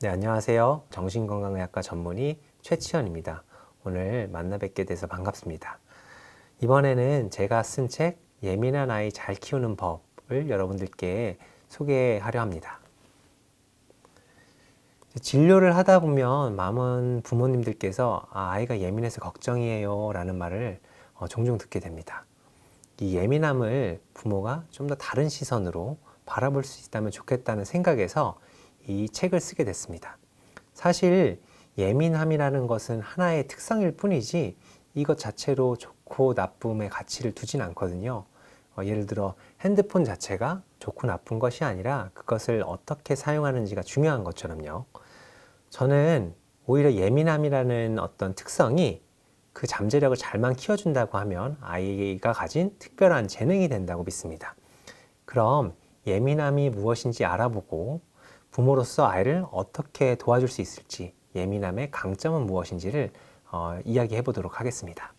네, 안녕하세요. 정신건강의학과 전문의 최치현입니다. 오늘 만나 뵙게 돼서 반갑습니다. 이번에는 제가 쓴 책 예민한 아이 잘 키우는 법을 여러분들께 소개하려 합니다. 진료를 하다 보면 많은 부모님들께서 아이가 예민해서 걱정이에요 라는 말을 종종 듣게 됩니다. 이 예민함을 부모가 좀 더 다른 시선으로 바라볼 수 있다면 좋겠다는 생각에서 이 책을 쓰게 됐습니다. 사실 예민함이라는 것은 하나의 특성일 뿐이지 이것 자체로 좋고 나쁨의 가치를 두진 않거든요. 예를 들어 핸드폰 자체가 좋고 나쁜 것이 아니라 그것을 어떻게 사용하는지가 중요한 것처럼요. 저는 오히려 예민함이라는 어떤 특성이 그 잠재력을 잘만 키워준다고 하면 아이가 가진 특별한 재능이 된다고 믿습니다. 그럼 예민함이 무엇인지 알아보고 부모로서 아이를 어떻게 도와줄 수 있을지, 예민함의 강점은 무엇인지를 이야기해 보도록 하겠습니다.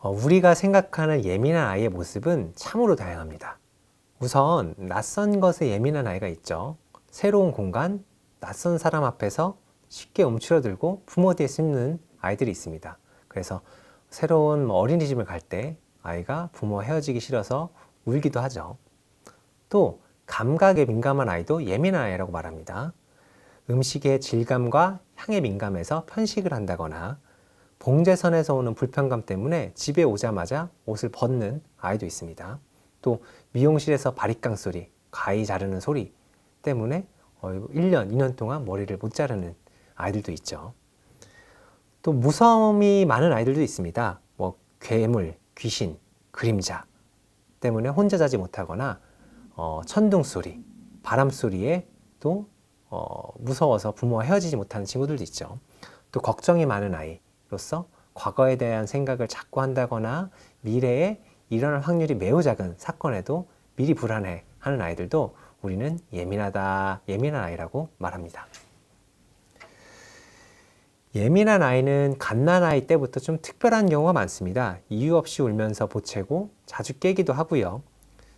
우리가 생각하는 예민한 아이의 모습은 참으로 다양합니다. 우선 낯선 것에 예민한 아이가 있죠. 새로운 공간, 낯선 사람 앞에서 쉽게 움츠러들고 부모 뒤에 숨는 아이들이 있습니다. 그래서 새로운 어린이집을 갈 때 아이가 부모와 헤어지기 싫어서 울기도 하죠. 또 감각에 민감한 아이도 예민한 아이라고 말합니다. 음식의 질감과 향에 민감해서 편식을 한다거나 봉제선에서 오는 불편감 때문에 집에 오자마자 옷을 벗는 아이도 있습니다. 또 미용실에서 바리깡 소리, 가위 자르는 소리 때문에 1년, 2년 동안 머리를 못 자르는 아이들도 있죠. 또 무서움이 많은 아이들도 있습니다. 괴물, 귀신, 그림자 때문에 혼자 자지 못하거나 천둥 소리, 바람 소리에 또 무서워서 부모와 헤어지지 못하는 친구들도 있죠. 또 걱정이 많은 아이로서 과거에 대한 생각을 자꾸 한다거나 미래에 일어날 확률이 매우 작은 사건에도 미리 불안해하는 아이들도 우리는 예민한 아이라고 말합니다. 예민한 아이는 갓난아이 때부터 좀 특별한 경우가 많습니다. 이유 없이 울면서 보채고 자주 깨기도 하고요.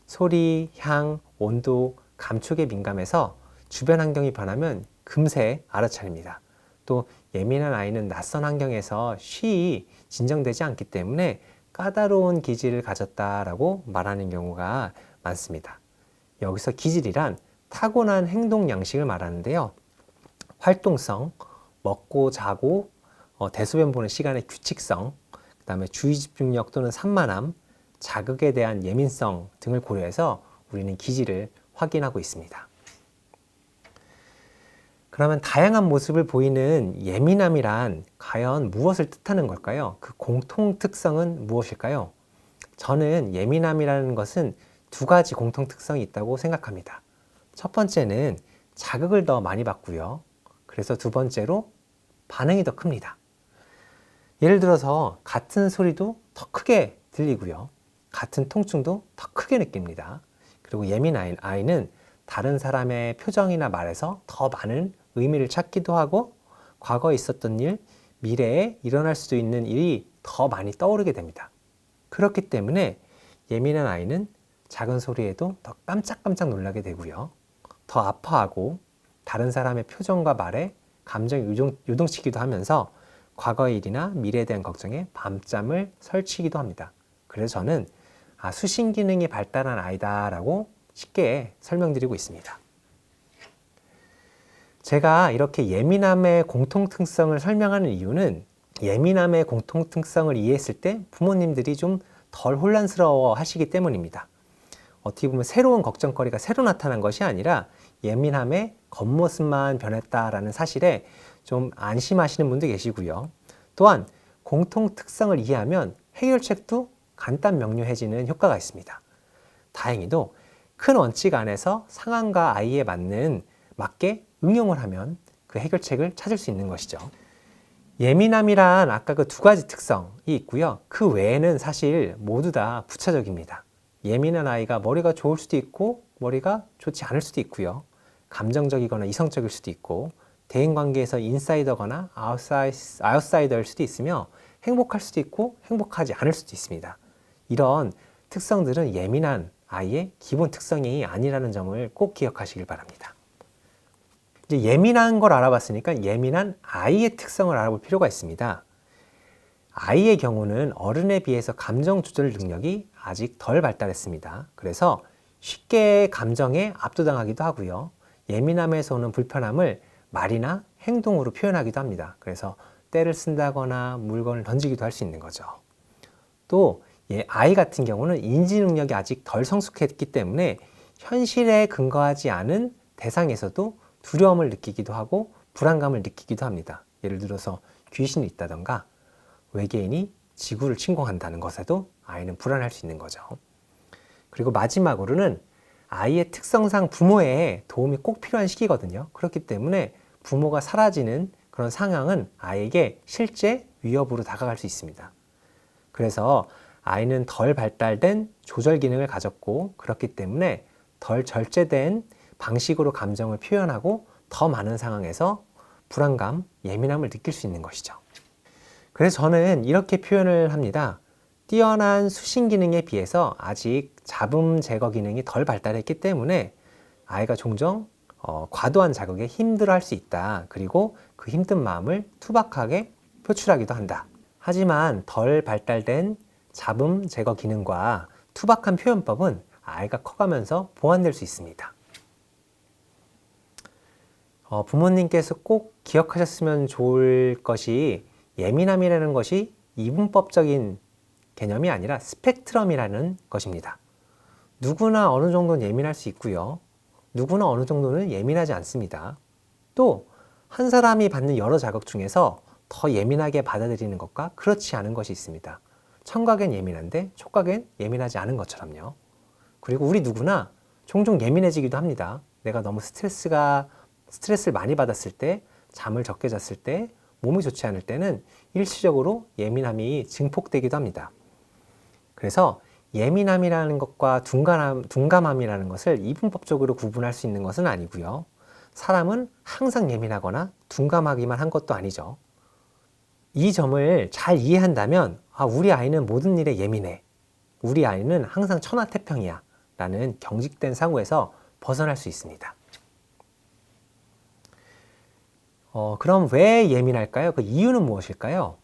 소리, 향, 온도, 감촉에 민감해서 주변 환경이 변하면 금세 알아차립니다. 또 예민한 아이는 낯선 환경에서 쉬이 진정되지 않기 때문에 까다로운 기질을 가졌다라고 말하는 경우가 많습니다. 여기서 기질이란 타고난 행동 양식을 말하는데요. 활동성, 먹고 자고 대소변 보는 시간의 규칙성, 그 다음에 주의 집중력 또는 산만함, 자극에 대한 예민성 등을 고려해서 우리는 기질을 확인하고 있습니다. 그러면 다양한 모습을 보이는 예민함이란 과연 무엇을 뜻하는 걸까요? 그 공통 특성은 무엇일까요? 저는 예민함이라는 것은 두 가지 공통 특성이 있다고 생각합니다. 첫 번째는 자극을 더 많이 받고요. 그래서 두 번째로 반응이 더 큽니다. 예를 들어서 같은 소리도 더 크게 들리고요. 같은 통증도 더 크게 느낍니다. 그리고 예민한 아이는 다른 사람의 표정이나 말에서 더 많은 의미를 찾기도 하고 과거에 있었던 일, 미래에 일어날 수도 있는 일이 더 많이 떠오르게 됩니다. 그렇기 때문에 예민한 아이는 작은 소리에도 더 깜짝깜짝 놀라게 되고요. 더 아파하고 다른 사람의 표정과 말에 감정이 요동치기도 하면서 과거의 일이나 미래에 대한 걱정에 밤잠을 설치기도 합니다. 그래서 저는 수신 기능이 발달한 아이다라고 쉽게 설명드리고 있습니다. 제가 이렇게 예민함의 공통특성을 설명하는 이유는 예민함의 공통특성을 이해했을 때 부모님들이 좀 덜 혼란스러워 하시기 때문입니다. 어떻게 보면 새로운 걱정거리가 새로 나타난 것이 아니라 예민함의 겉모습만 변했다라는 사실에 좀 안심하시는 분도 계시고요. 또한 공통특성을 이해하면 해결책도 간단 명료해지는 효과가 있습니다. 다행히도 큰 원칙 안에서 상황과 아이에 맞게 응용을 하면 그 해결책을 찾을 수 있는 것이죠. 예민함이란 아까 그 두 가지 특성이 있고요. 그 외에는 사실 모두 다 부차적입니다. 예민한 아이가 머리가 좋을 수도 있고 머리가 좋지 않을 수도 있고요. 감정적이거나 이성적일 수도 있고 대인관계에서 인사이더거나 아웃사이더일 수도 있으며 행복할 수도 있고 행복하지 않을 수도 있습니다. 이런 특성들은 예민한 아이의 기본 특성이 아니라는 점을 꼭 기억하시길 바랍니다. 이제 예민한 걸 알아봤으니까 예민한 아이의 특성을 알아볼 필요가 있습니다. 아이의 경우는 어른에 비해서 감정 조절 능력이 아직 덜 발달했습니다. 그래서 쉽게 감정에 압도당하기도 하고요. 예민함에서 오는 불편함을 말이나 행동으로 표현하기도 합니다. 그래서 떼를 쓴다거나 물건을 던지기도 할 수 있는 거죠. 또 아이 같은 경우는 인지 능력이 아직 덜 성숙했기 때문에 현실에 근거하지 않은 대상에서도 두려움을 느끼기도 하고 불안감을 느끼기도 합니다. 예를 들어서 귀신이 있다던가 외계인이 지구를 침공한다는 것에도 아이는 불안할 수 있는 거죠. 그리고 마지막으로는 아이의 특성상 부모의 도움이 꼭 필요한 시기거든요. 그렇기 때문에 부모가 사라지는 그런 상황은 아이에게 실제 위협으로 다가갈 수 있습니다. 그래서 아이는 덜 발달된 조절 기능을 가졌고 그렇기 때문에 덜 절제된 방식으로 감정을 표현하고 더 많은 상황에서 불안감, 예민함을 느낄 수 있는 것이죠. 그래서 저는 이렇게 표현을 합니다. 뛰어난 수신 기능에 비해서 아직 잡음 제거 기능이 덜 발달했기 때문에 아이가 종종 과도한 자극에 힘들어할 수 있다. 그리고 그 힘든 마음을 투박하게 표출하기도 한다. 하지만 덜 발달된 잡음 제거 기능과 투박한 표현법은 아이가 커가면서 보완될 수 있습니다. 부모님께서 꼭 기억하셨으면 좋을 것이 예민함이라는 것이 이분법적인 개념이 아니라 스펙트럼이라는 것입니다. 누구나 어느 정도는 예민할 수 있고요. 누구나 어느 정도는 예민하지 않습니다. 또 한 사람이 받는 여러 자극 중에서 더 예민하게 받아들이는 것과 그렇지 않은 것이 있습니다. 청각엔 예민한데 촉각엔 예민하지 않은 것처럼요. 그리고 우리 누구나 종종 예민해지기도 합니다. 내가 너무 스트레스를 많이 받았을 때, 잠을 적게 잤을 때, 몸이 좋지 않을 때는 일시적으로 예민함이 증폭되기도 합니다. 그래서 예민함이라는 것과 둔감함이라는 것을 이분법적으로 구분할 수 있는 것은 아니고요. 사람은 항상 예민하거나 둔감하기만 한 것도 아니죠. 이 점을 잘 이해한다면 우리 아이는 모든 일에 예민해. 우리 아이는 항상 천하태평이야. 라는 경직된 사고에서 벗어날 수 있습니다. 그럼 왜 예민할까요? 그 이유는 무엇일까요?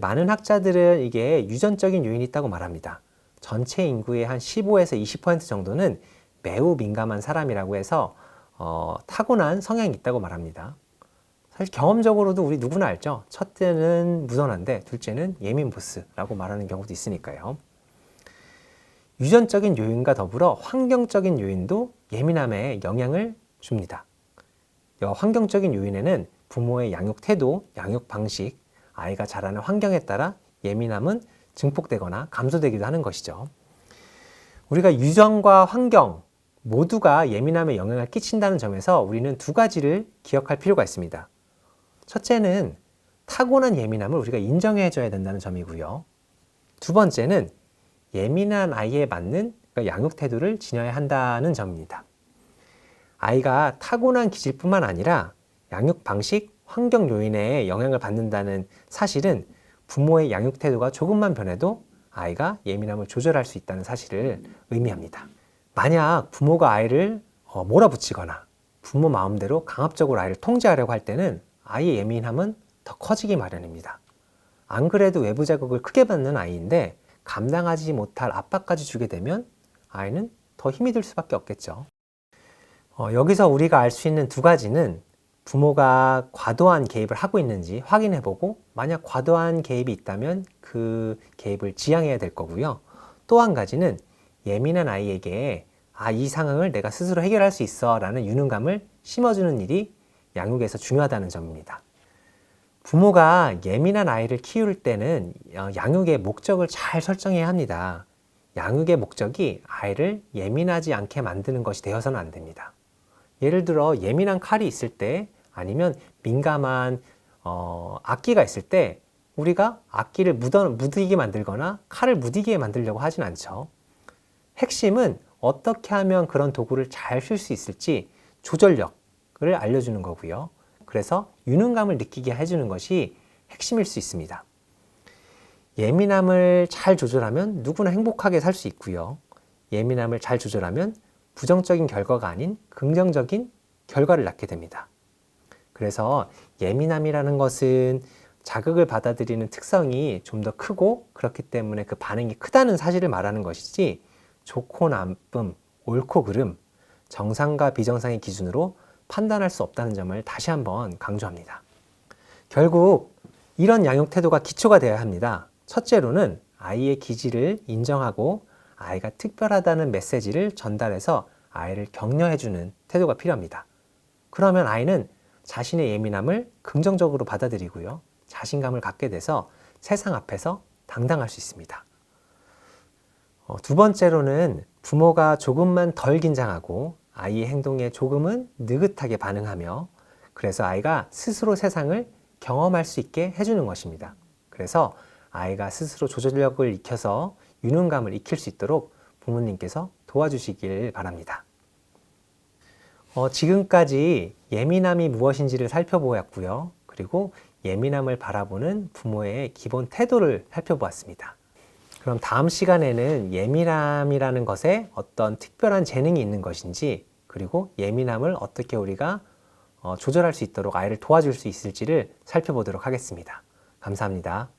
많은 학자들은 이게 유전적인 요인이 있다고 말합니다. 전체 인구의 한 15에서 20% 정도는 매우 민감한 사람이라고 해서 타고난 성향이 있다고 말합니다. 사실 경험적으로도 우리 누구나 알죠. 첫째는 무던한데 둘째는 예민 보스라고 말하는 경우도 있으니까요. 유전적인 요인과 더불어 환경적인 요인도 예민함에 영향을 줍니다. 환경적인 요인에는 부모의 양육 태도, 양육 방식, 아이가 자라는 환경에 따라 예민함은 증폭되거나 감소되기도 하는 것이죠. 우리가 유전과 환경 모두가 예민함에 영향을 끼친다는 점에서 우리는 두 가지를 기억할 필요가 있습니다. 첫째는 타고난 예민함을 우리가 인정해줘야 된다는 점이고요. 두 번째는 예민한 아이에 맞는 양육 태도를 지녀야 한다는 점입니다. 아이가 타고난 기질뿐만 아니라 양육 방식, 환경 요인에 영향을 받는다는 사실은 부모의 양육 태도가 조금만 변해도 아이가 예민함을 조절할 수 있다는 사실을 의미합니다. 만약 부모가 아이를 몰아붙이거나 부모 마음대로 강압적으로 아이를 통제하려고 할 때는 아이의 예민함은 더 커지기 마련입니다. 안 그래도 외부 자극을 크게 받는 아이인데 감당하지 못할 압박까지 주게 되면 아이는 더 힘이 들 수밖에 없겠죠. 여기서 우리가 알 수 있는 두 가지는 부모가 과도한 개입을 하고 있는지 확인해보고 만약 과도한 개입이 있다면 그 개입을 지양해야 될 거고요. 또 한 가지는 예민한 아이에게 이 상황을 내가 스스로 해결할 수 있어 라는 유능감을 심어주는 일이 양육에서 중요하다는 점입니다. 부모가 예민한 아이를 키울 때는 양육의 목적을 잘 설정해야 합니다. 양육의 목적이 아이를 예민하지 않게 만드는 것이 되어서는 안 됩니다. 예를 들어 예민한 칼이 있을 때 아니면 민감한 악기가 있을 때 우리가 악기를 무디게 만들거나 칼을 무디게 만들려고 하진 않죠. 핵심은 어떻게 하면 그런 도구를 잘 쓸 수 있을지 조절력을 알려주는 거고요. 그래서 유능감을 느끼게 해주는 것이 핵심일 수 있습니다. 예민함을 잘 조절하면 누구나 행복하게 살 수 있고요. 예민함을 잘 조절하면 부정적인 결과가 아닌 긍정적인 결과를 낳게 됩니다. 그래서 예민함이라는 것은 자극을 받아들이는 특성이 좀 더 크고 그렇기 때문에 그 반응이 크다는 사실을 말하는 것이지 좋고 나쁨, 옳고 그름, 정상과 비정상의 기준으로 판단할 수 없다는 점을 다시 한번 강조합니다. 결국 이런 양육 태도가 기초가 되어야 합니다. 첫째로는 아이의 기질을 인정하고 아이가 특별하다는 메시지를 전달해서 아이를 격려해주는 태도가 필요합니다. 그러면 아이는 자신의 예민함을 긍정적으로 받아들이고요. 자신감을 갖게 돼서 세상 앞에서 당당할 수 있습니다. 두 번째로는 부모가 조금만 덜 긴장하고 아이의 행동에 조금은 느긋하게 반응하며 그래서 아이가 스스로 세상을 경험할 수 있게 해주는 것입니다. 그래서 아이가 스스로 조절력을 익혀서 유능감을 익힐 수 있도록 부모님께서 도와주시길 바랍니다. 지금까지 예민함이 무엇인지를 살펴보았고요. 그리고 예민함을 바라보는 부모의 기본 태도를 살펴보았습니다. 그럼 다음 시간에는 예민함이라는 것에 어떤 특별한 재능이 있는 것인지 그리고 예민함을 어떻게 우리가 조절할 수 있도록 아이를 도와줄 수 있을지를 살펴보도록 하겠습니다. 감사합니다.